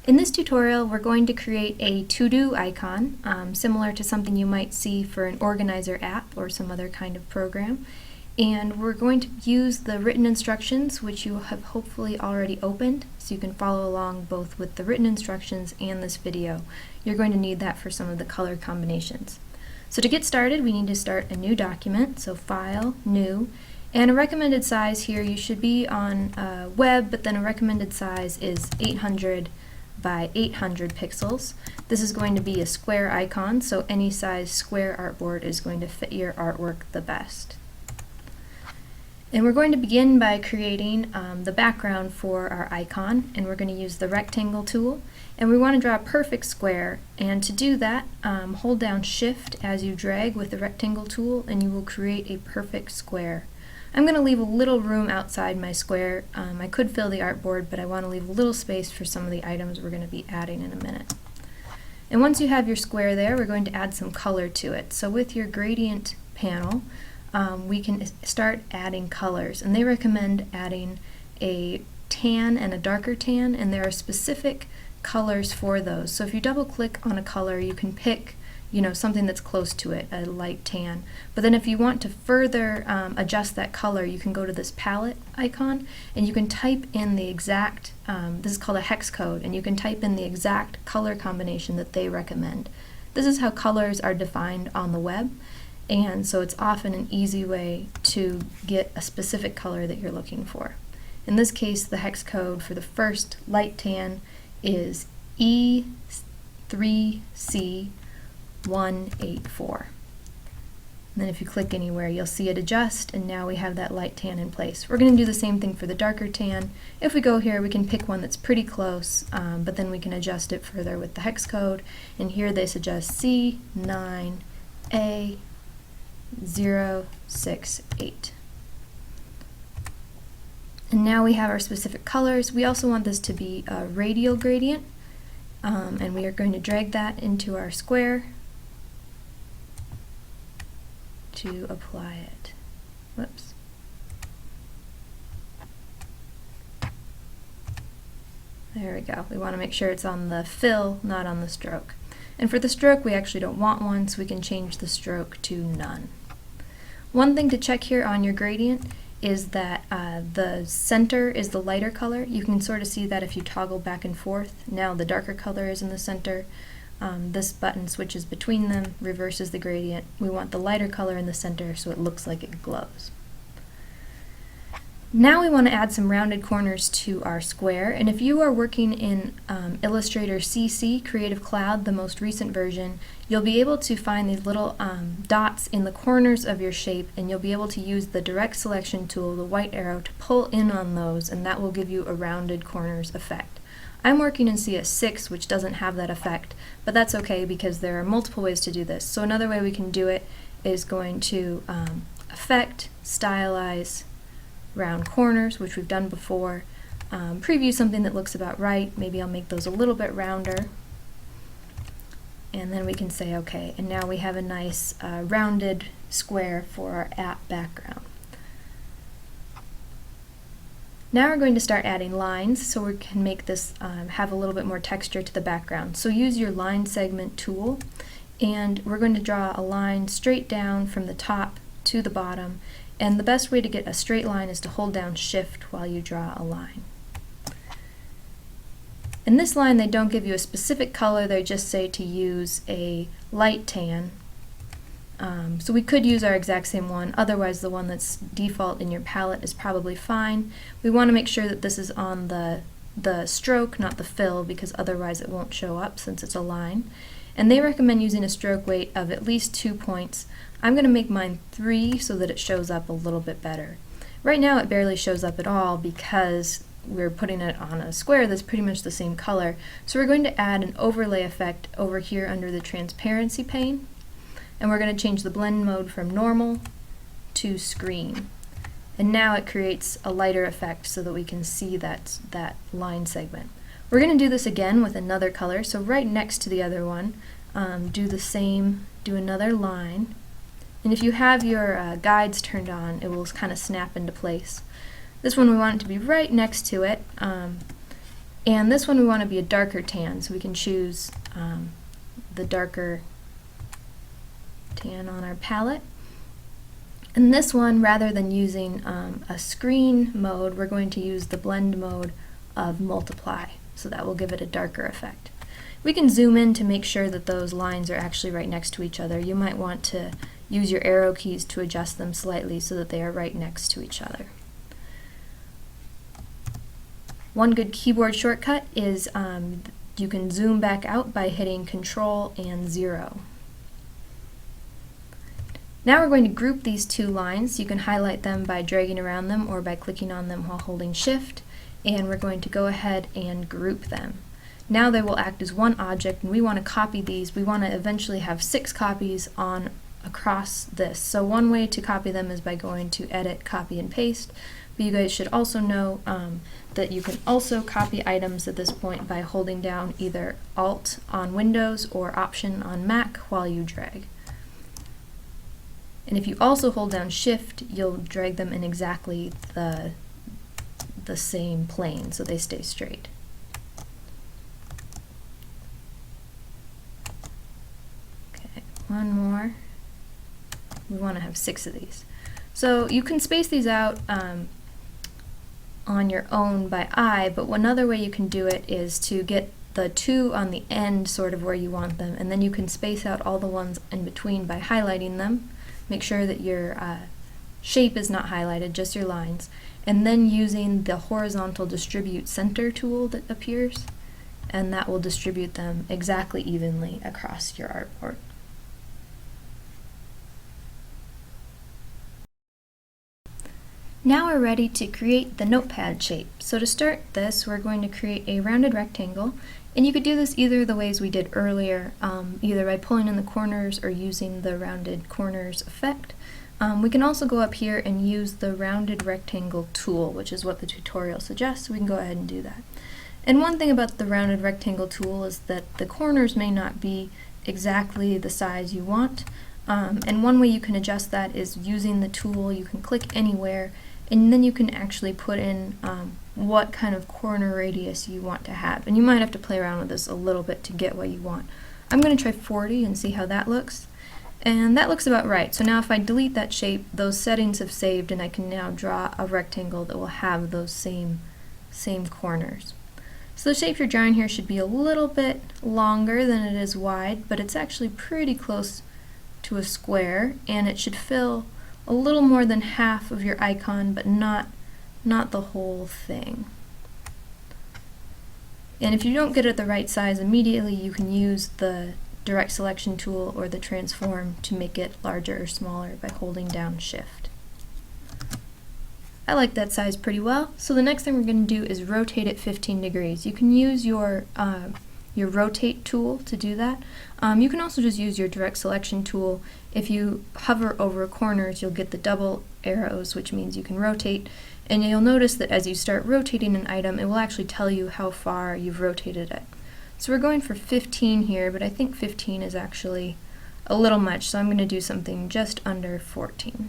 In this tutorial, we're going to create a to-do icon, similar to something you might see for an organizer app or some other kind of program. And we're going to use the written instructions, which you have hopefully already opened, so you can follow along both with the written instructions and this video. You're going to need that for some of the color combinations. So to get started, we need to start a new document, so File, New, and a recommended size here, you should be on web, but then a recommended size is 800 by 800 pixels. This is going to be a square icon, so any size square artboard is going to fit your artwork the best. And we're going to begin by creating the background for our icon, and we're going to use the rectangle tool, and we want to draw a perfect square, and to do that hold down Shift as you drag with the rectangle tool and you will create a perfect square. I'm going to leave a little room outside my square. I could fill the artboard, but I want to leave a little space for some of the items we're going to be adding in a minute. And once you have your square there, we're going to add some color to it. So with your gradient panel, we can start adding colors, and they recommend adding a tan and a darker tan, and there are specific colors for those. So if you double click on a color, you can pick something that's close to it, a light tan. But then if you want to further adjust that color, you can go to this palette icon and you can type in the exact, this is called a hex code, and you can type in the exact color combination that they recommend. This is how colors are defined on the web, and so it's often an easy way to get a specific color that you're looking for. In this case, the hex code for the first light tan is E3C184. And then if you click anywhere, you'll see it adjust, and now we have that light tan in place. We're going to do the same thing for the darker tan. If we go here, we can pick one that's pretty close, but then we can adjust it further with the hex code, and here they suggest C9A068. And now we have our specific colors. We also want this to be a radial gradient, and we are going to drag that into our square to apply it. Whoops. There we go. We want to make sure it's on the fill, not on the stroke. And for the stroke, we actually don't want one, so we can change the stroke to none. One thing to check here on your gradient is that the center is the lighter color. You can sort of see that if you toggle back and forth. Now the darker color is in the center. This button switches between them, reverses the gradient. We want the lighter color in the center so it looks like it glows. Now we want to add some rounded corners to our square, and if you are working in Illustrator CC, Creative Cloud, the most recent version, you'll be able to find these little dots in the corners of your shape, and you'll be able to use the direct selection tool, the white arrow, to pull in on those, and that will give you a rounded corners effect. I'm working in CS6, which doesn't have that effect, but that's okay because there are multiple ways to do this. So another way we can do it is going to Effect, Stylize, Round Corners, which we've done before. Preview something that looks about right. Maybe I'll make those a little bit rounder. And then we can say OK. And now we have a nice rounded square for our app background. Now we're going to start adding lines so we can make this have a little bit more texture to the background. So use your line segment tool, and we're going to draw a line straight down from the top to the bottom. And the best way to get a straight line is to hold down Shift while you draw a line. In this line, they don't give you a specific color, they just say to use a light tan. So we could use our exact same one, otherwise the one that's default in your palette is probably fine. We want to make sure that this is on the stroke, not the fill, because otherwise it won't show up since it's a line. And they recommend using a stroke weight of at least 2 points. I'm going to make mine 3 so that it shows up a little bit better. Right now it barely shows up at all because we're putting it on a square that's pretty much the same color. So we're going to add an overlay effect over here under the transparency pane. And we're going to change the blend mode from normal to screen. And now it creates a lighter effect so that we can see that line segment. We're going to do this again with another color. So right next to the other one, do the same, do another line. And if you have your guides turned on, it will kind of snap into place. This one we want it to be right next to it. And this one we want to be a darker tan, so we can choose the darker tan on our palette. And this one, rather than using a screen mode, we're going to use the blend mode of multiply, so that will give it a darker effect. We can zoom in to make sure that those lines are actually right next to each other. You might want to use your arrow keys to adjust them slightly so that they are right next to each other. One good keyboard shortcut is you can zoom back out by hitting Control and 0. Now we're going to group these two lines. You can highlight them by dragging around them or by clicking on them while holding Shift, and we're going to go ahead and group them. Now they will act as one object, and we want to copy these. We want to eventually have 6 copies on across this. So one way to copy them is by going to Edit, Copy, and Paste. But you guys should also know that you can also copy items at this point by holding down either Alt on Windows or Option on Mac while you drag. And if you also hold down Shift, you'll drag them in exactly the same plane, so they stay straight. Okay, one more. We want to have 6 of these. So you can space these out on your own by eye, but one other way you can do it is to get the 2 on the end sort of where you want them, and then you can space out all the ones in between by highlighting them. Make sure that your shape is not highlighted, just your lines, and then using the horizontal distribute center tool that appears, and that will distribute them exactly evenly across your artboard. Now we're ready to create the notepad shape. So to start this, we're going to create a rounded rectangle, and you could do this either the ways we did earlier, either by pulling in the corners or using the rounded corners effect. We can also go up here and use the rounded rectangle tool, which is what the tutorial suggests, so we can go ahead and do that. And one thing about the rounded rectangle tool is that the corners may not be exactly the size you want, and one way you can adjust that is using the tool. You can click anywhere, and then you can actually put in what kind of corner radius you want to have. And you might have to play around with this a little bit to get what you want. I'm going to try 40 and see how that looks. And that looks about right. So now if I delete that shape, those settings have saved, and I can now draw a rectangle that will have those same corners. So the shape you're drawing here should be a little bit longer than it is wide, but it's actually pretty close to a square, and it should fill a little more than half of your icon, but not the whole thing. And if you don't get it the right size immediately, you can use the direct selection tool or the transform to make it larger or smaller by holding down Shift. I like that size pretty well, so the next thing we're going to do is rotate it 15 degrees. You can use your rotate tool to do that. You can also just use your direct selection tool. If you hover over corners, you'll get the double arrows, which means you can rotate, and you'll notice that as you start rotating an item, it will actually tell you how far you've rotated it. So we're going for 15 here, but I think 15 is actually a little much, so I'm going to do something just under 14.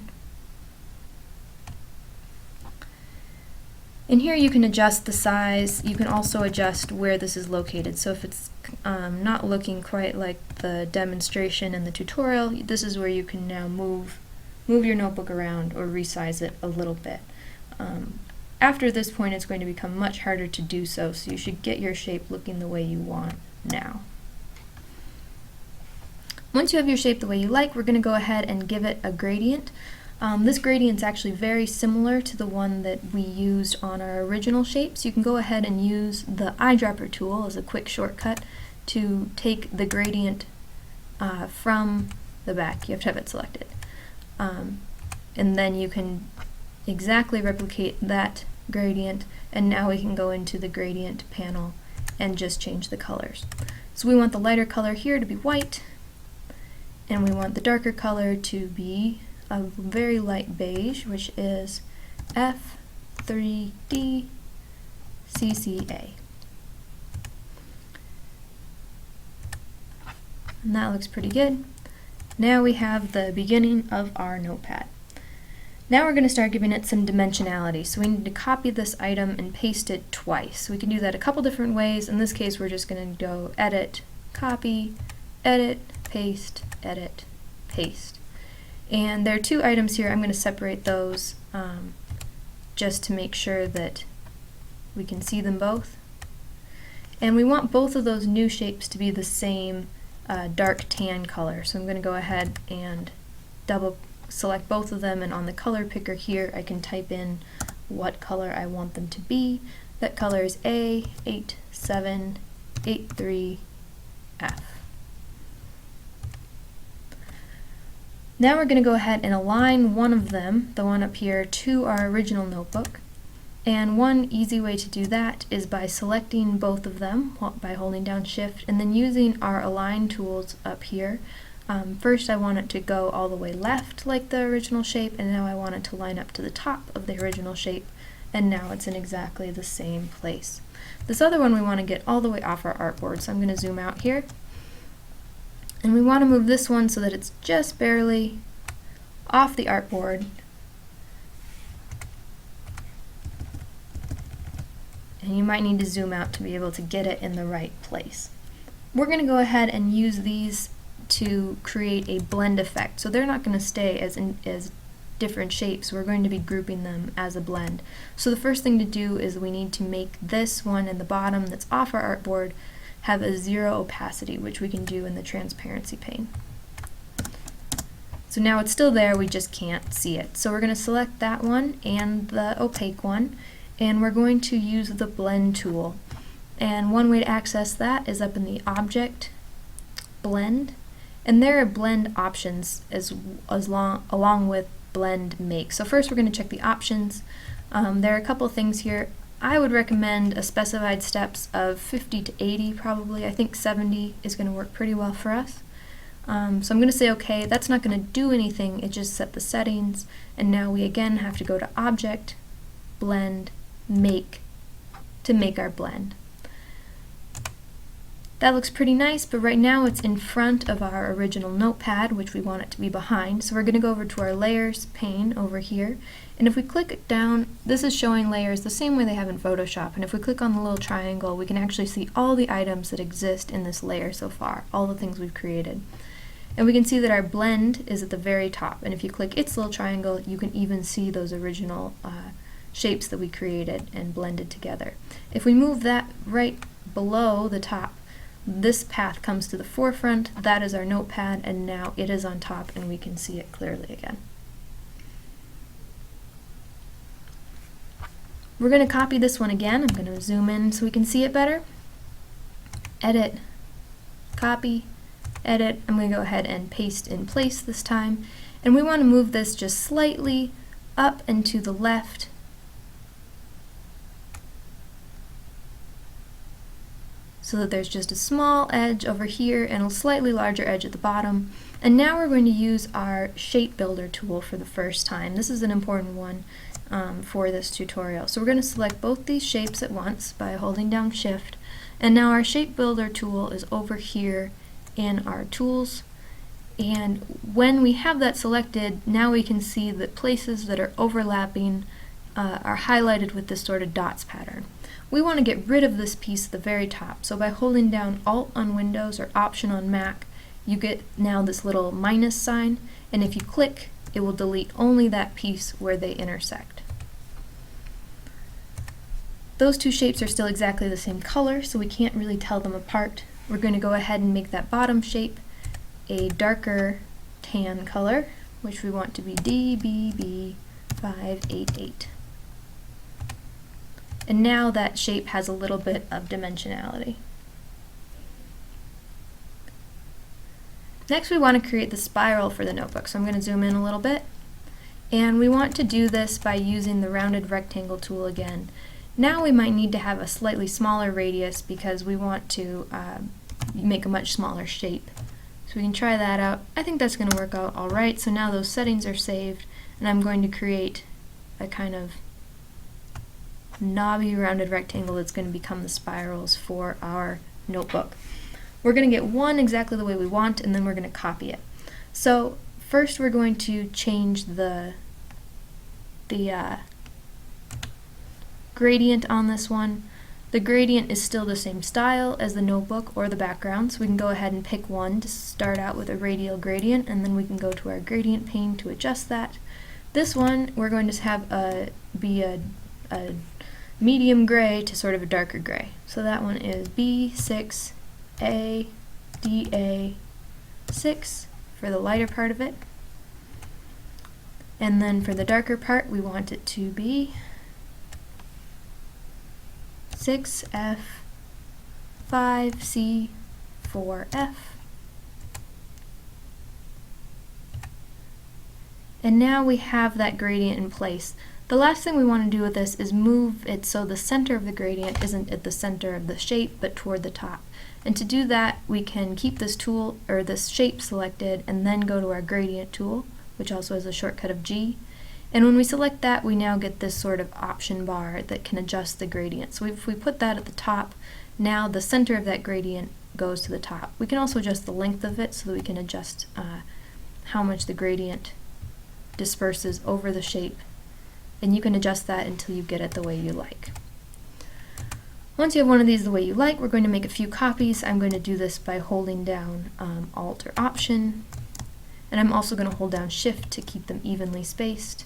And here you can adjust the size. You can also adjust where this is located. So if it's not looking quite like the demonstration and the tutorial, this is where you can now move your notebook around or resize it a little bit. After this point, it's going to become much harder to do so, so you should get your shape looking the way you want now. Once you have your shape the way you like, we're going to go ahead and give it a gradient. This gradient is actually very similar to the one that we used on our original shapes. You can go ahead and use the eyedropper tool as a quick shortcut to take the gradient from the back. You have to have it selected. And then you can exactly replicate that gradient, and now we can go into the gradient panel and just change the colors. So we want the lighter color here to be white, and we want the darker color to be a very light beige, which is F3D CCA. And that looks pretty good. Now we have the beginning of our notepad. Now we're going to start giving it some dimensionality. So we need to copy this item and paste it twice. We can do that a couple different ways. In this case, we're just going to go edit, copy, edit, paste, edit, paste. And there are two items here. I'm going to separate those just to make sure that we can see them both. And we want both of those new shapes to be the same dark tan color. So I'm going to go ahead and double select both of them, and on the color picker here I can type in what color I want them to be. That color is A8783F. Now we're going to go ahead and align one of them, the one up here, to our original notebook. And one easy way to do that is by selecting both of them by holding down Shift and then using our align tools up here. First I want it to go all the way left like the original shape, and now I want it to line up to the top of the original shape, and now it's in exactly the same place. This other one we want to get all the way off our artboard, so I'm going to zoom out here. And we want to move this one so that it's just barely off the artboard. And you might need to zoom out to be able to get it in the right place. We're going to go ahead and use these to create a blend effect. So they're not going to stay as different shapes. We're going to be grouping them as a blend. So the first thing to do is we need to make this one in the bottom that's off our artboard have a 0 opacity, which we can do in the transparency pane. So now it's still there, we just can't see it. So we're going to select that one and the opaque one, and we're going to use the blend tool. And one way to access that is up in the object, blend, and there are blend options along with blend make. So first we're going to check the options. There are a couple things here. I would recommend a specified steps of 50 to 80 probably. I think 70 is going to work pretty well for us. So I'm going to say OK. That's not going to do anything, it just set the settings, and now we again have to go to Object, Blend, Make to make our blend. That looks pretty nice, but right now it's in front of our original notepad, which we want it to be behind. So we're going to go over to our Layers pane over here, and if we click it down, this is showing layers the same way they have in Photoshop, and if we click on the little triangle, we can actually see all the items that exist in this layer so far, all the things we've created. And we can see that our blend is at the very top, and if you click its little triangle, you can even see those original shapes that we created and blended together. If we move that right below the top, this path comes to the forefront. That is our notepad, and now it is on top and we can see it clearly again. We're going to copy this one again. I'm going to zoom in so we can see it better. Edit, copy, edit. I'm going to go ahead and paste in place this time, and we want to move this just slightly up and to the left so that there's just a small edge over here and a slightly larger edge at the bottom. And now we're going to use our Shape Builder tool for the first time. This is an important one for this tutorial. So we're going to select both these shapes at once by holding down Shift, and now our Shape Builder tool is over here in our tools, and when we have that selected, now we can see that places that are overlapping are highlighted with this sort of dots pattern. We want to get rid of this piece at the very top, so by holding down Alt on Windows or Option on Mac, you get now this little minus sign, and if you click, it will delete only that piece where they intersect. Those two shapes are still exactly the same color, so we can't really tell them apart. We're going to go ahead and make that bottom shape a darker tan color, which we want to be DBB588. And now that shape has a little bit of dimensionality. Next we want to create the spiral for the notebook, so I'm going to zoom in a little bit. And we want to do this by using the rounded rectangle tool again. Now we might need to have a slightly smaller radius because we want to make a much smaller shape. So we can try that out. I think that's going to work out alright. So now those settings are saved, and I'm going to create a kind of knobby rounded rectangle that's going to become the spirals for our notebook. We're going to get one exactly the way we want, and then we're going to copy it. So first we're going to change the the gradient on this one. The gradient is still the same style as the notebook or the background, so we can go ahead and pick one to start out with a radial gradient, and then we can go to our gradient pane to adjust that. This one we're going to have be a medium gray to sort of a darker gray. So that one is B6 A DA 6 for the lighter part of it. And then for the darker part we want it to be 6F 5C 4F. And now we have that gradient in place. The last thing we want to do with this is move it so the center of the gradient isn't at the center of the shape but toward the top. And to do that we can keep this tool or this shape selected and then go to our gradient tool, which also has a shortcut of G. And when we select that, we now get this sort of option bar that can adjust the gradient. So if we put that at the top, now the center of that gradient goes to the top. We can also adjust the length of it so that we can adjust how much the gradient disperses over the shape. And you can adjust that until you get it the way you like. Once you have one of these the way you like, we're going to make a few copies. I'm going to do this by holding down Alt or Option. And I'm also going to hold down Shift to keep them evenly spaced.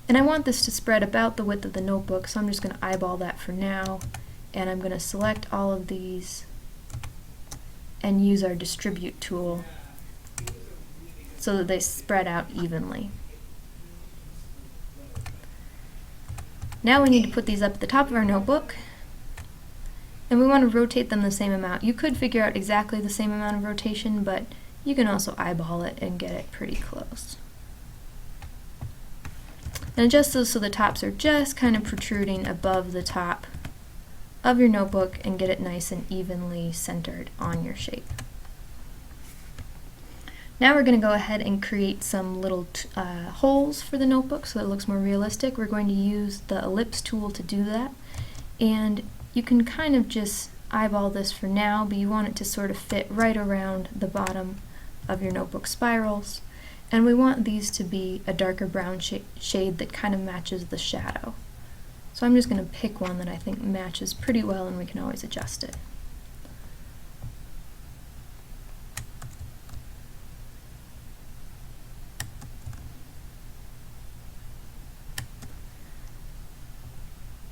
And I want this to spread about the width of the notebook, so I'm just going to eyeball that for now. And I'm going to select all of these and use our Distribute tool so that they spread out evenly. Now we need to put these up at the top of our notebook, and we want to rotate them the same amount. You could figure out exactly the same amount of rotation, but you can also eyeball it and get it pretty close. And adjust those so the tops are just kind of protruding above the top of your notebook and get it nice and evenly centered on your shape. Now we're going to go ahead and create some little holes for the notebook so that it looks more realistic. We're going to use the ellipse tool to do that. And you can kind of just eyeball this for now, but you want it to sort of fit right around the bottom of your notebook spirals. And we want these to be a darker brown shade that kind of matches the shadow. So I'm just going to pick one that I think matches pretty well, and we can always adjust it.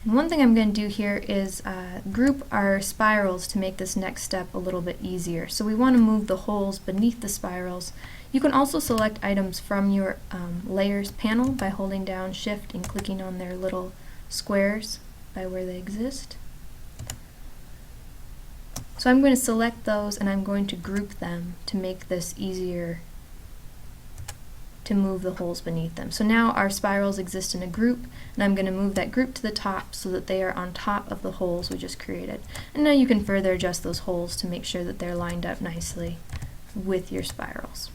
And one thing I'm going to do here is group our spirals to make this next step a little bit easier. So we want to move the holes beneath the spirals. You can also select items from your Layers panel by holding down Shift and clicking on their little squares by where they exist. So I'm going to select those and I'm going to group them to make this easier to move the holes beneath them. So now our spirals exist in a group, and I'm going to move that group to the top so that they are on top of the holes we just created. And now you can further adjust those holes to make sure that they're lined up nicely with your spirals.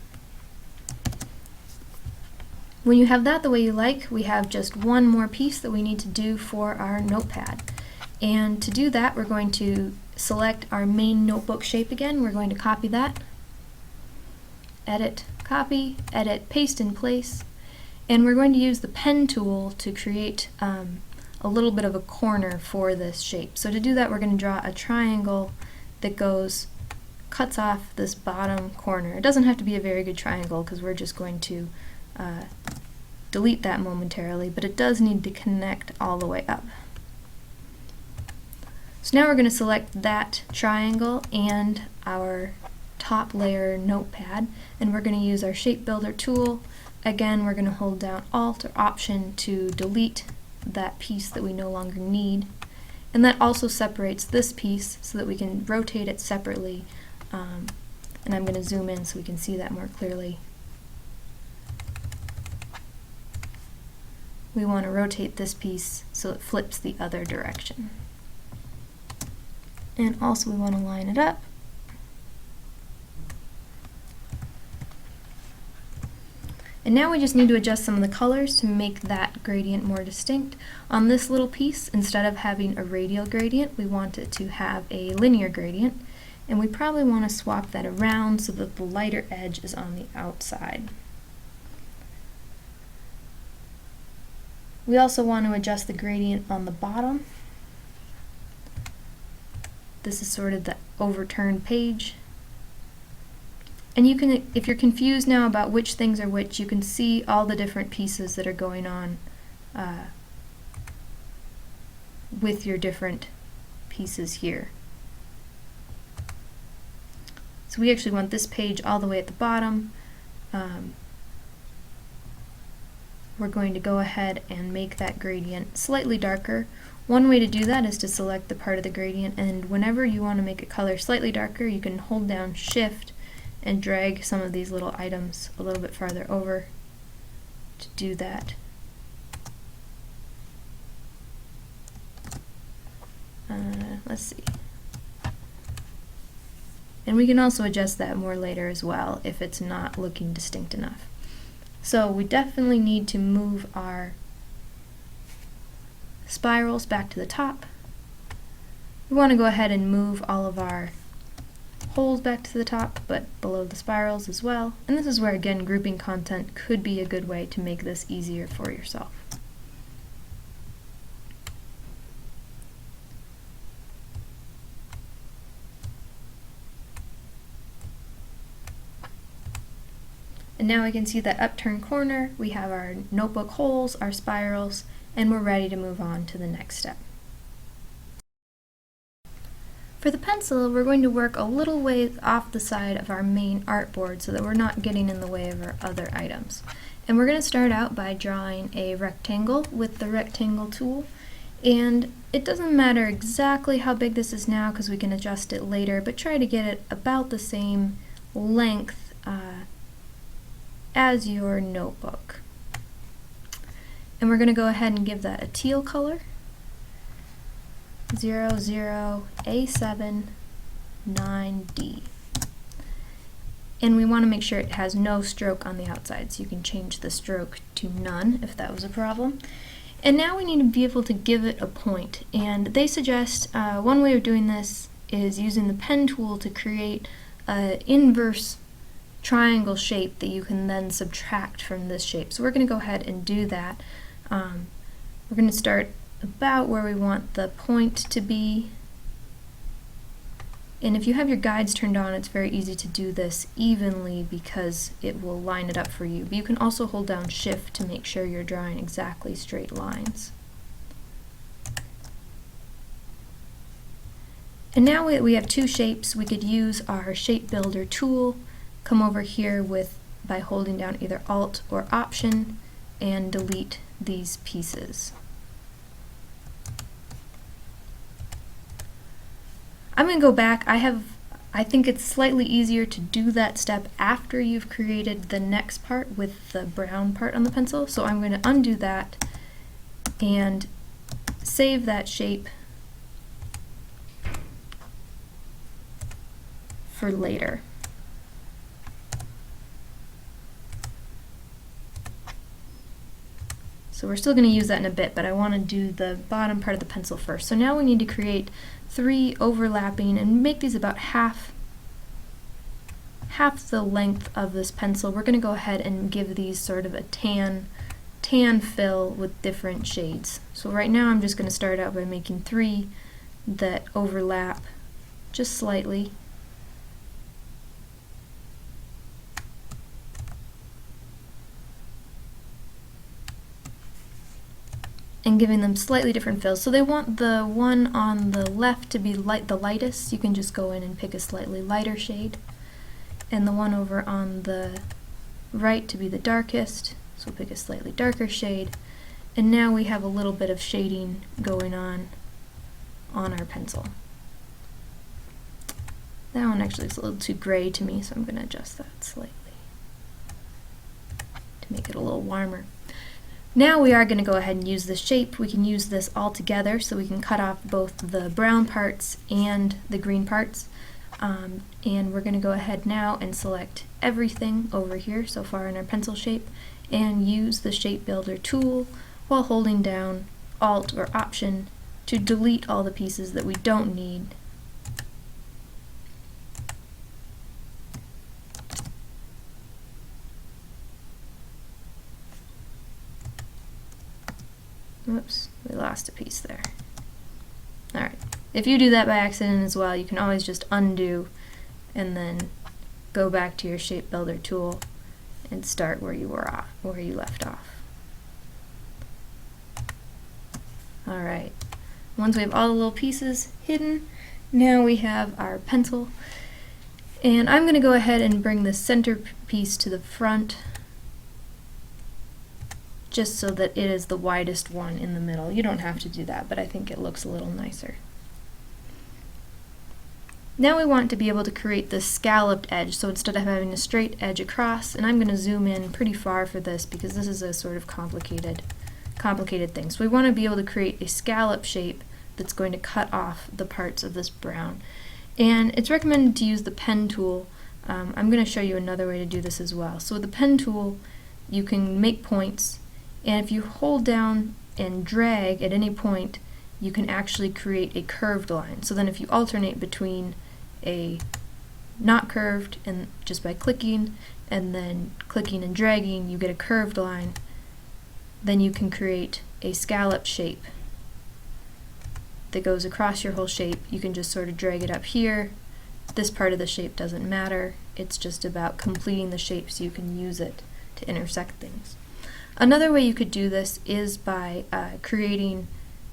When you have that the way you like, we have just one more piece that we need to do for our notepad. And to do that, we're going to select our main notebook shape again. We're going to copy that, edit, copy, edit, paste in place, and we're going to use the pen tool to create a little bit of a corner for this shape. So to do that, we're going to draw a triangle that cuts off this bottom corner. It doesn't have to be a very good triangle because we're just going to delete that momentarily, but it does need to connect all the way up. So now we're going to select that triangle and our top layer notepad, and we're going to use our shape builder tool. Again, we're going to hold down Alt or Option to delete that piece that we no longer need, and that also separates this piece so that we can rotate it separately, and I'm going to zoom in so we can see that more clearly. We want to rotate this piece so it flips the other direction. And also we want to line it up. And now we just need to adjust some of the colors to make that gradient more distinct. On this little piece, instead of having a radial gradient, we want it to have a linear gradient. And we probably want to swap that around so that the lighter edge is on the outside. We also want to adjust the gradient on the bottom. This is sort of the overturned page. And you can, if you're confused now about which things are which, you can see all the different pieces that are going on with your different pieces here. So we actually want this page all the way at the bottom. We're going to go ahead and make that gradient slightly darker. One way to do that is to select the part of the gradient, and whenever you want to make a color slightly darker, you can hold down Shift and drag some of these little items a little bit farther over to do that. Let's see. And we can also adjust that more later as well if it's not looking distinct enough. So we definitely need to move our spirals back to the top. We want to go ahead and move all of our holes back to the top, but below the spirals as well. And this is where, again, grouping content could be a good way to make this easier for yourself. And now we can see that upturned corner, we have our notebook holes, our spirals, and we're ready to move on to the next step. For the pencil, we're going to work a little ways off the side of our main artboard so that we're not getting in the way of our other items. And we're going to start out by drawing a rectangle with the rectangle tool. And it doesn't matter exactly how big this is now because we can adjust it later, but try to get it about the same length as your notebook. And we're going to go ahead and give that a teal color. 00A7 9D. And we want to make sure it has no stroke on the outside, so you can change the stroke to none if that was a problem. And now we need to be able to give it a point. And they suggest one way of doing this is using the pen tool to create an inverse triangle shape that you can then subtract from this shape. So we're going to go ahead and do that. We're going to start about where we want the point to be. And if you have your guides turned on, it's very easy to do this evenly because it will line it up for you. But you can also hold down Shift to make sure you're drawing exactly straight lines. And now we have two shapes. We could use our Shape Builder tool, come over here by holding down either Alt or Option, and delete these pieces. I'm going to go back. I think it's slightly easier to do that step after you've created the next part with the brown part on the pencil. So I'm going to undo that and save that shape for later. So we're still going to use that in a bit, but I want to do the bottom part of the pencil first. So now we need to create 3 overlapping and make these about half the length of this pencil. We're going to go ahead and give these sort of a tan fill with different shades. So right now I'm just going to start out by making 3 that overlap just slightly. And giving them slightly different fills. So they want the one on the left to be the lightest. You can just go in and pick a slightly lighter shade. And the one over on the right to be the darkest. So we'll pick a slightly darker shade. And now we have a little bit of shading going on our pencil. That one actually is a little too gray to me, so I'm going to adjust that slightly to make it a little warmer. Now we are going to go ahead and use this shape. We can use this all together, so we can cut off both the brown parts and the green parts. And we're going to go ahead now and select everything over here so far in our pencil shape and use the Shape Builder tool while holding down Alt or Option to delete all the pieces that we don't need. Whoops, we lost a piece there. Alright, if you do that by accident as well, you can always just undo and then go back to your Shape Builder tool and start where you left off. Alright, once we have all the little pieces hidden, now we have our pencil. And I'm going to go ahead and bring the center piece to the front just so that it is the widest one in the middle. You don't have to do that, but I think it looks a little nicer. Now we want to be able to create this scalloped edge, so instead of having a straight edge across, and I'm going to zoom in pretty far for this because this is a sort of complicated thing. So we want to be able to create a scallop shape that's going to cut off the parts of this brown. And it's recommended to use the pen tool. I'm going to show you another way to do this as well. So with the pen tool, you can make points, and if you hold down and drag at any point, you can actually create a curved line. So then if you alternate between a not curved and just by clicking, and then clicking and dragging, you get a curved line, then you can create a scallop shape that goes across your whole shape. You can just sort of drag it up here. This part of the shape doesn't matter. It's just about completing the shape so you can use it to intersect things. Another way you could do this is by creating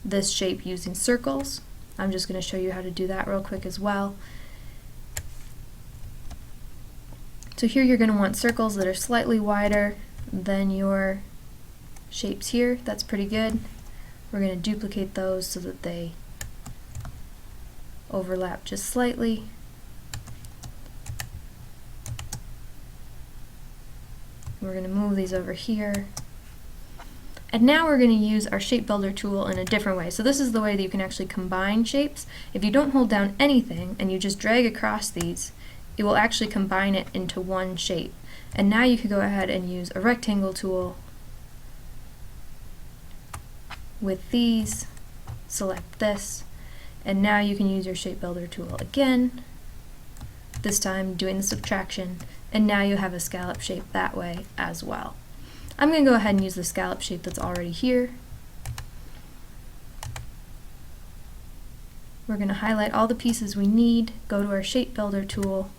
this shape using circles. I'm just going to show you how to do that real quick as well. So here you're going to want circles that are slightly wider than your shapes here. That's pretty good. We're going to duplicate those so that they overlap just slightly. We're going to move these over here. And now we're going to use our Shape Builder tool in a different way. So this is the way that you can actually combine shapes. If you don't hold down anything and you just drag across these, it will actually combine it into one shape. And now you can go ahead and use a rectangle tool with these, select this, and now you can use your Shape Builder tool again, this time doing the subtraction, and now you have a scallop shape that way as well. I'm going to go ahead and use the scallop shape that's already here. We're going to highlight all the pieces we need, go to our Shape Builder tool,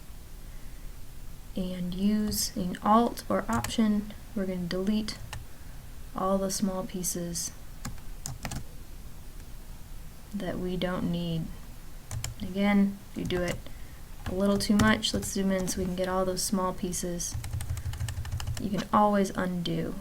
and using Alt or Option, we're going to delete all the small pieces that we don't need. Again, if you do it a little too much, let's zoom in so we can get all those small pieces. You can always undo.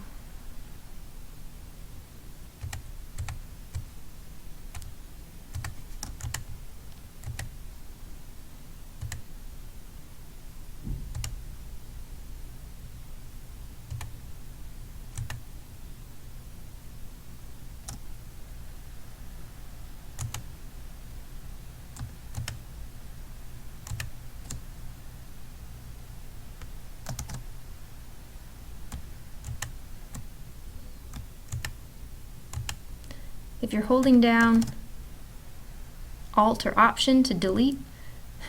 If you're holding down Alt or Option to delete,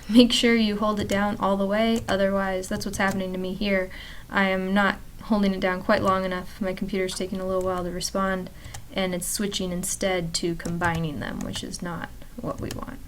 make sure you hold it down all the way, otherwise that's what's happening to me here. I am not holding it down quite long enough. My computer's taking a little while to respond, and it's switching instead to combining them, which is not what we want.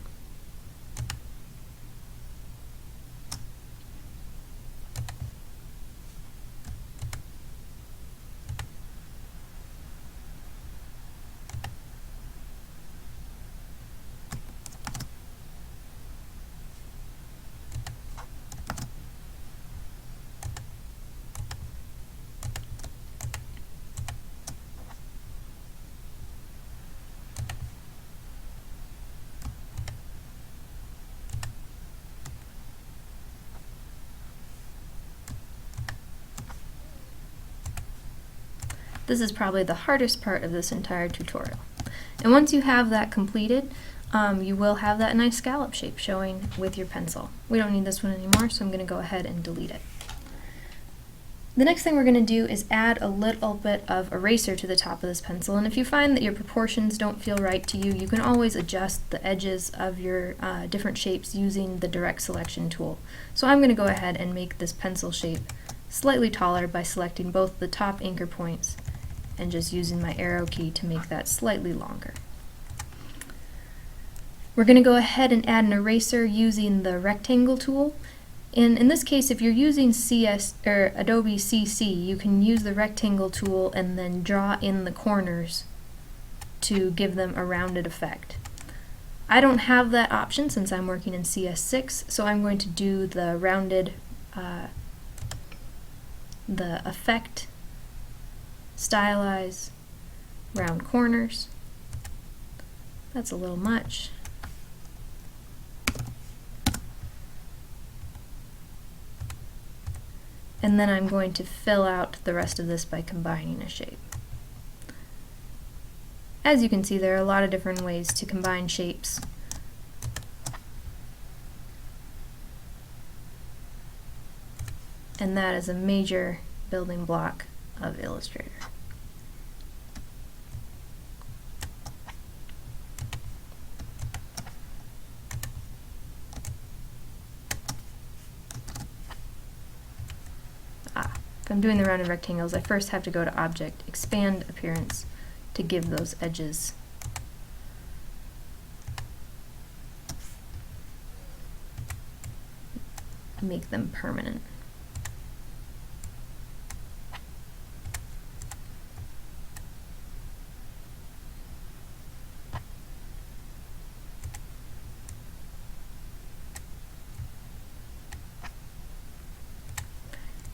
This is probably the hardest part of this entire tutorial. And once you have that completed, you will have that nice scallop shape showing with your pencil. We don't need this one anymore, so I'm going to go ahead and delete it. The next thing we're going to do is add a little bit of eraser to the top of this pencil, and if you find that your proportions don't feel right to you, you can always adjust the edges of your different shapes using the Direct Selection tool. So I'm going to go ahead and make this pencil shape slightly taller by selecting both the top anchor points and just using my arrow key to make that slightly longer. We're going to go ahead and add an eraser using the rectangle tool. And in this case, if you're using Adobe CC, you can use the rectangle tool and then draw in the corners to give them a rounded effect. I don't have that option since I'm working in CS6, so I'm going to do the rounded, the effect, stylize, round corners. That's a little much. And then I'm going to fill out the rest of this by combining a shape. As you can see, there are a lot of different ways to combine shapes. And that is a major building block of Illustrator. If I'm doing the rounded rectangles, I first have to go to Object, Expand Appearance to give those edges make them permanent.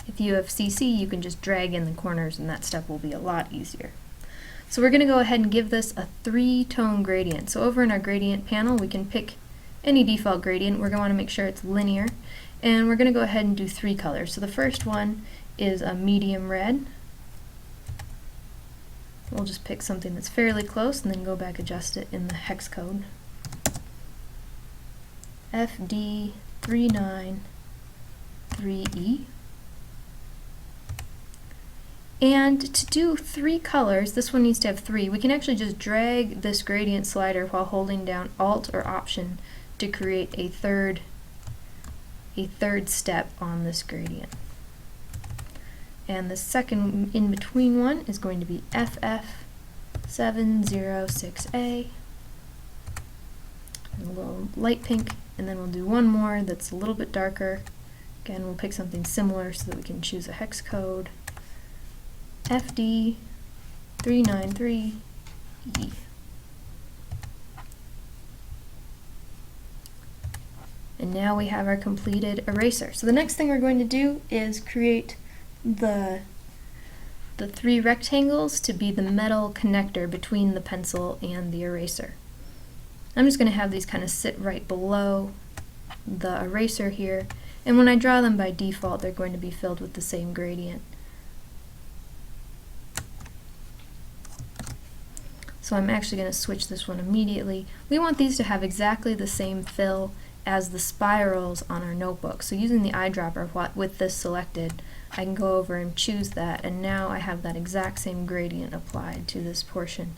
If you have CC, you can just drag in the corners and that step will be a lot easier. So we're going to go ahead and give this a 3-tone gradient. So over in our gradient panel, we can pick any default gradient. We're going to want to make sure it's linear. And we're going to go ahead and do 3 colors. So the first one is a medium red. We'll just pick something that's fairly close and then go back adjust it in the hex code. FD393E. And to do 3 colors, this one needs to have 3. We can actually just drag this gradient slider while holding down Alt or Option to create a third step on this gradient. And the second in between one is going to be FF706A. A little light pink, and then we'll do one more that's a little bit darker. Again, we'll pick something similar so that we can choose a hex code. FD393E. And now we have our completed eraser. So the next thing we're going to do is create the 3 rectangles to be the metal connector between the pencil and the eraser. I'm just going to have these kind of sit right below the eraser here, and when I draw them by default, they're going to be filled with the same gradient. So I'm actually going to switch this one immediately. We want these to have exactly the same fill as the spirals on our notebook. So using the eyedropper with this selected, I can go over and choose that, and now I have that exact same gradient applied to this portion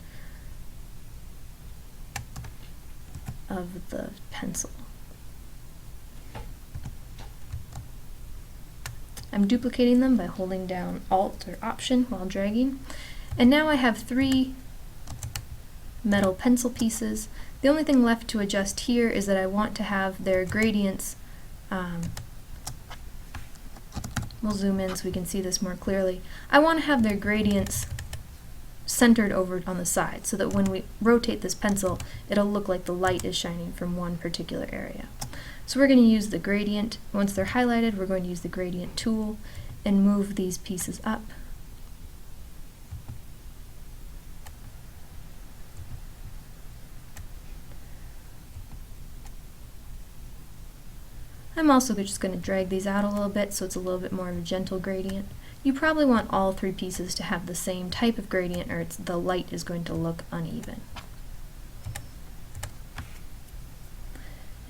of the pencil. I'm duplicating them by holding down Alt or Option while dragging, and now I have 3 metal pencil pieces. The only thing left to adjust here is that I want to have their gradients, we'll zoom in so we can see this more clearly. I want to have their gradients centered over on the side so that when we rotate this pencil, it'll look like the light is shining from one particular area. So we're going to use the gradient. Once they're highlighted, we're going to use the gradient tool and move these pieces up. I'm also just going to drag these out a little bit so it's a little bit more of a gentle gradient. You probably want all 3 pieces to have the same type of gradient or the light is going to look uneven.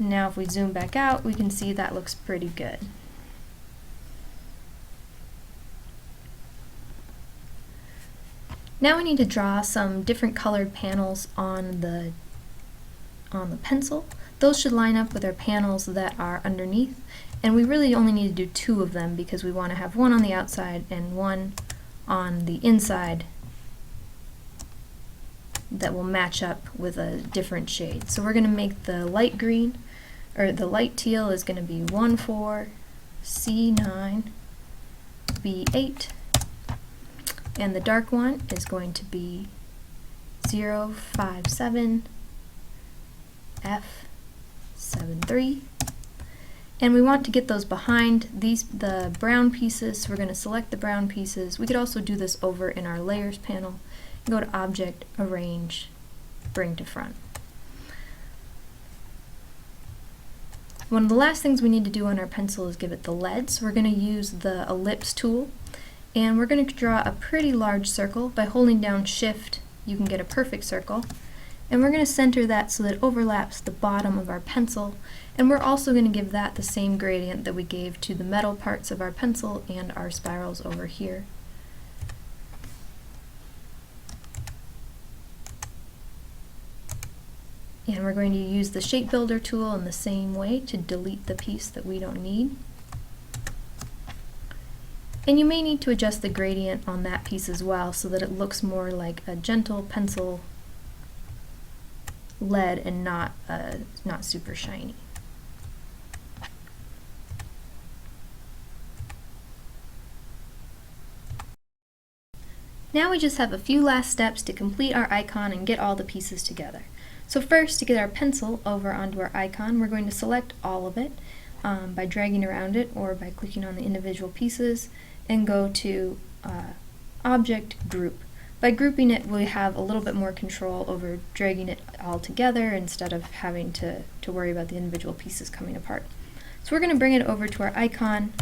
Now if we zoom back out, we can see that looks pretty good. Now we need to draw some different colored panels on the pencil. Those should line up with our panels that are underneath, and we really only need to do 2 of them because we want to have one on the outside and one on the inside that will match up with a different shade. So we're going to make the light green, or the light teal is going to be 1,4, C9, B8, and the dark one is going to be 0,57, F7,3. And we want to get those behind the brown pieces, so we're going to select the brown pieces. We could also do this over in our layers panel. Go to Object, Arrange, Bring to Front. One of the last things we need to do on our pencil is give it the lead, so we're going to use the ellipse tool, and we're going to draw a pretty large circle. By holding down Shift, you can get a perfect circle. And we're going to center that so that it overlaps the bottom of our pencil, and we're also going to give that the same gradient that we gave to the metal parts of our pencil and our spirals over here. And we're going to use the Shape Builder tool in the same way to delete the piece that we don't need. And you may need to adjust the gradient on that piece as well so that it looks more like a gentle pencil lead and not super shiny. Now we just have a few last steps to complete our icon and get all the pieces together. So first, to get our pencil over onto our icon, we're going to select all of it by dragging around it or by clicking on the individual pieces and go to Object, Group. By grouping it, we have a little bit more control over dragging it all together instead of having to worry about the individual pieces coming apart. So we're going to bring it over to our icon,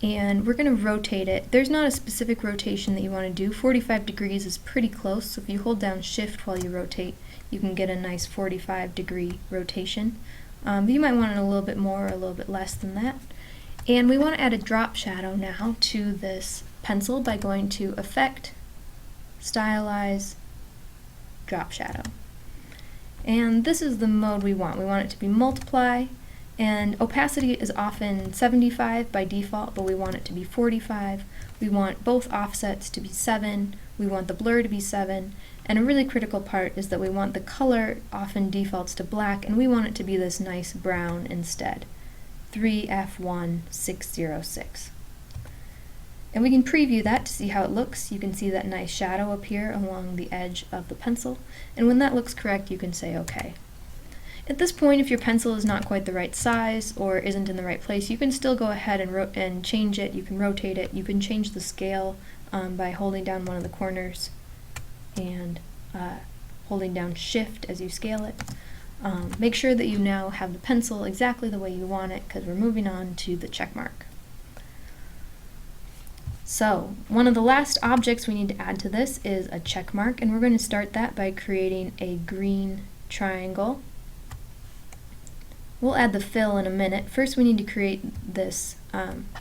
and we're going to rotate it. There's not a specific rotation that you want to do. 45 degrees is pretty close, so if you hold down Shift while you rotate, you can get a nice 45-degree rotation. But you might want it a little bit more or a little bit less than that. And we want to add a drop shadow now to this pencil by going to Effect, Stylize, Drop Shadow. And this is the mode we want. We want it to be multiply, and opacity is often 75 by default, but we want it to be 45. We want both offsets to be 7. We want the blur to be 7. And a really critical part is that we want the color often defaults to black, and we want it to be this nice brown instead. 3F1606. And we can preview that to see how it looks. You can see that nice shadow appear along the edge of the pencil, and when that looks correct, you can say OK. At this point, if your pencil is not quite the right size or isn't in the right place, you can still go ahead and change it. You can rotate it. You can change the scale by holding down one of the corners and holding down Shift as you scale it. Make sure that you now have the pencil exactly the way you want it, because we're moving on to the check mark. So, one of the last objects we need to add to this is a check mark, and we're going to start that by creating a green triangle. We'll add the fill in a minute. First we need to create this,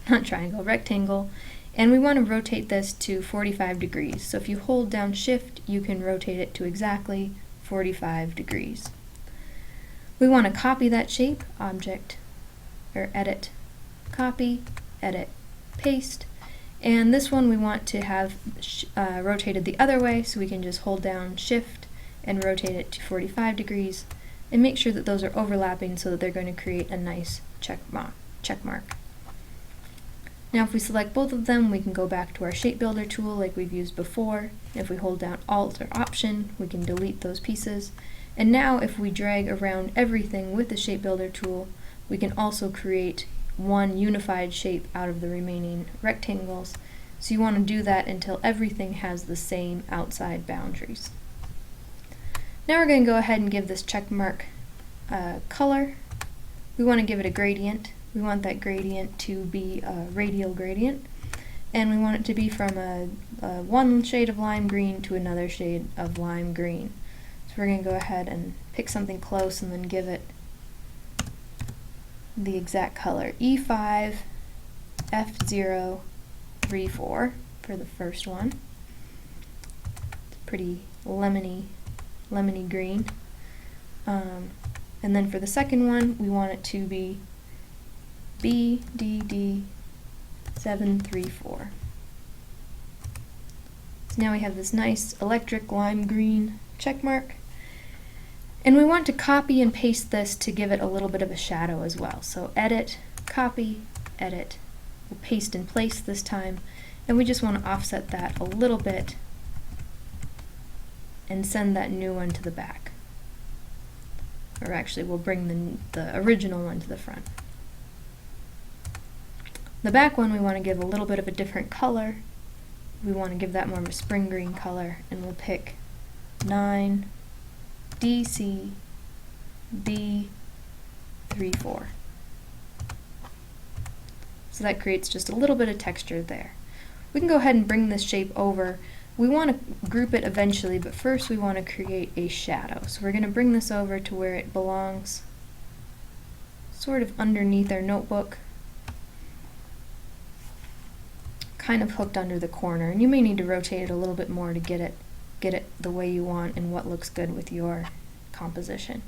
rectangle, and we want to rotate this to 45 degrees. So if you hold down Shift, you can rotate it to exactly 45 degrees. We want to copy that shape, Object, or Edit, Copy, Edit, Paste. And this one we want to have rotated the other way, so we can just hold down Shift and rotate it to 45 degrees, and make sure that those are overlapping so that they're going to create a nice check mark. Now if we select both of them, we can go back to our Shape Builder tool like we've used before. If we hold down Alt or Option, we can delete those pieces. And now if we drag around everything with the Shape Builder tool, we can also create one unified shape out of the remaining rectangles. So you want to do that until everything has the same outside boundaries. Now we're going to go ahead and give this check mark color. We want to give it a gradient. We want that gradient to be a radial gradient, and we want it to be from one shade of lime green to another shade of lime green. So we're going to go ahead and pick something close and then give it the exact color. E5 F034 for the first one. It's pretty lemony green. And then for the second one, we want it to be BDD734. So now we have this nice electric lime green check mark. And we want to copy and paste this to give it a little bit of a shadow as well. So edit, copy, edit. We'll paste in place this time, and we just want to offset that a little bit and send that new one to the back. Or actually, we'll bring the original one to the front. The back one we want to give a little bit of a different color. We want to give that more of a spring green color, and we'll pick 9 DC D34. So that creates just a little bit of texture there. We can go ahead and bring this shape over. We want to group it eventually, but first we want to create a shadow. So we're going to bring this over to where it belongs, sort of underneath our notebook, kind of hooked under the corner. And you may need to rotate it a little bit more to get it the way you want and what looks good with your composition.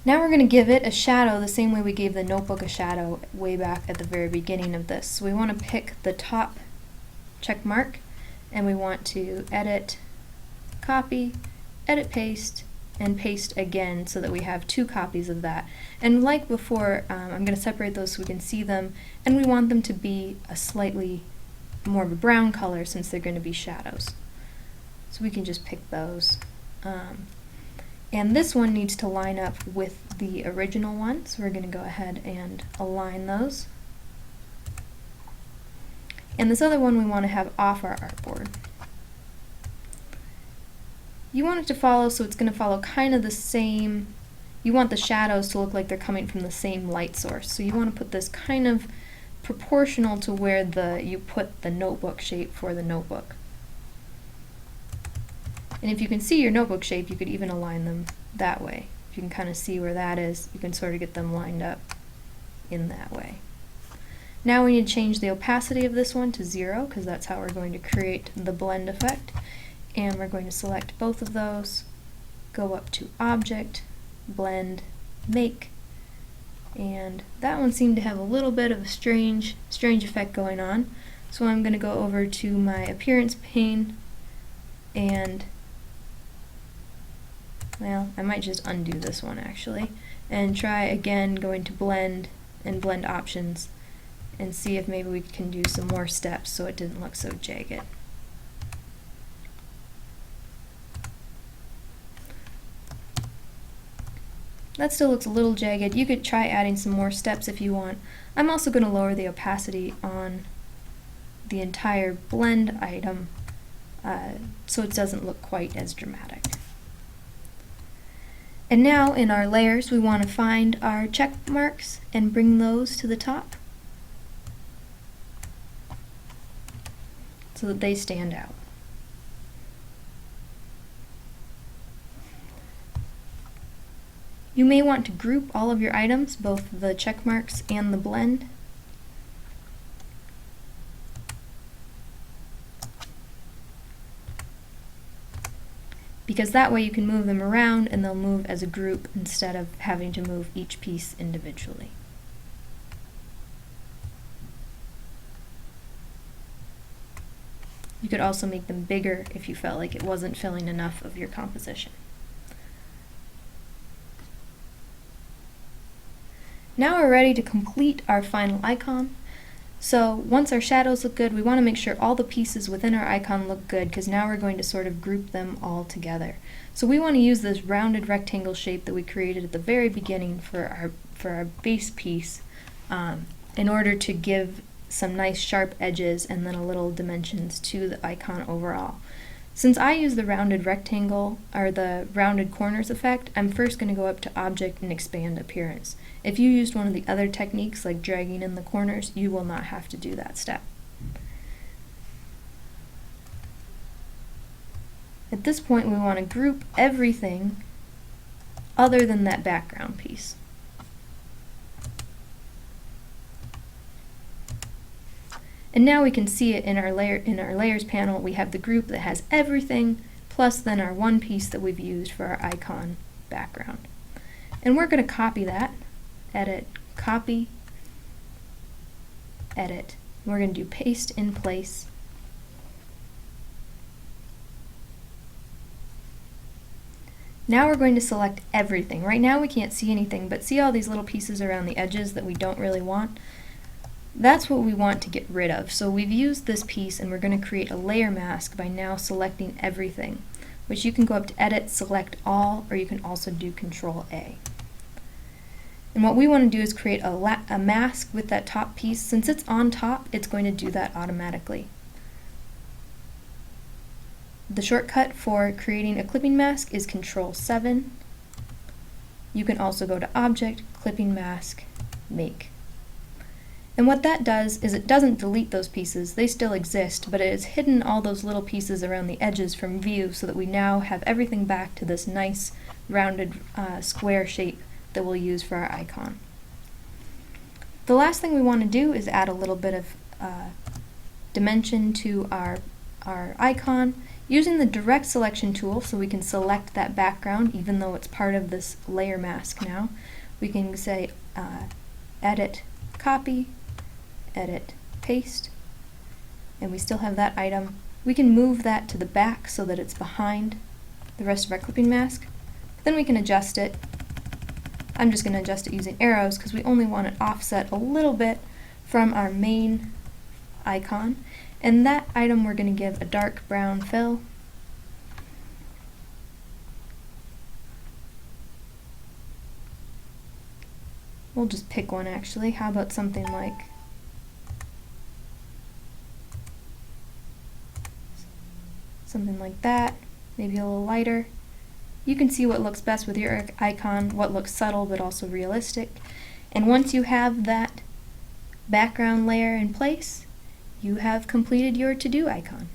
Now we're going to give it a shadow the same way we gave the notebook a shadow way back at the very beginning of this. So we want to pick the top check mark, and we want to edit, copy, edit paste, and paste again so that we have 2 copies of that. And like before, I'm going to separate those so we can see them, and we want them to be a slightly more of a brown color since they're going to be shadows. So we can just pick those. And this one needs to line up with the original one, so we're going to go ahead and align those. And this other one we want to have off our artboard. You want it to follow, so it's going to follow kind of the same, you want the shadows to look like they're coming from the same light source. So you want to put this kind of proportional to where you put the notebook shape for the notebook. And if you can see your notebook shape, you could even align them that way. If you can kind of see where that is, you can sort of get them lined up in that way. Now we need to change the opacity of this one to 0, because that's how we're going to create the blend effect. And we're going to select both of those, go up to Object, Blend, Make, and that one seemed to have a little bit of a strange effect going on. So I'm going to go over to my Appearance pane, and well, I might just undo this one actually, and try again going to Blend and Blend Options, and see if maybe we can do some more steps so it didn't look so jagged. That still looks a little jagged. You could try adding some more steps if you want. I'm also going to lower the opacity on the entire blend item so it doesn't look quite as dramatic. And now in our layers we want to find our check marks and bring those to the top so that they stand out. You may want to group all of your items, both the check marks and the blend. Because that way you can move them around and they'll move as a group instead of having to move each piece individually. You could also make them bigger if you felt like it wasn't filling enough of your composition. Now we're ready to complete our final icon. So once our shadows look good, we want to make sure all the pieces within our icon look good, because now we're going to sort of group them all together. So we want to use this rounded rectangle shape that we created at the very beginning for our base piece in order to give some nice sharp edges and then a little dimensions to the icon overall. Since I use the rounded rectangle, or the rounded corners effect, I'm first going to go up to Object and Expand Appearance. If you used one of the other techniques, like dragging in the corners, you will not have to do that step. At this point, we want to group everything other than that background piece. And now we can see it in our layers panel. We have the group that has everything, plus then our one piece that we've used for our icon background. And we're going to copy that, edit, copy, edit. We're going to do paste in place. Now we're going to select everything. Right now we can't see anything, but see all these little pieces around the edges that we don't really want? That's what we want to get rid of. So we've used this piece and we're going to create a layer mask by now selecting everything, which you can go up to Edit, Select All, or you can also do Control A. And what we want to do is create a mask with that top piece. Since it's on top, it's going to do that automatically. The shortcut for creating a clipping mask is Control 7. You can also go to Object, Clipping Mask, Make. And what that does is it doesn't delete those pieces, they still exist, but it has hidden all those little pieces around the edges from view so that we now have everything back to this nice rounded square shape that we'll use for our icon. The last thing we want to do is add a little bit of dimension to our icon using the direct selection tool, so we can select that background even though it's part of this layer mask now. We can say Edit, Copy, Edit, Paste, and we still have that item. We can move that to the back so that it's behind the rest of our clipping mask. Then we can adjust it. I'm just going to adjust it using arrows because we only want it offset a little bit from our main icon. And that item we're going to give a dark brown fill. We'll just pick one actually. How about something like that, maybe a little lighter. You can see what looks best with your icon, what looks subtle but also realistic. And once you have that background layer in place, you have completed your to-do icon.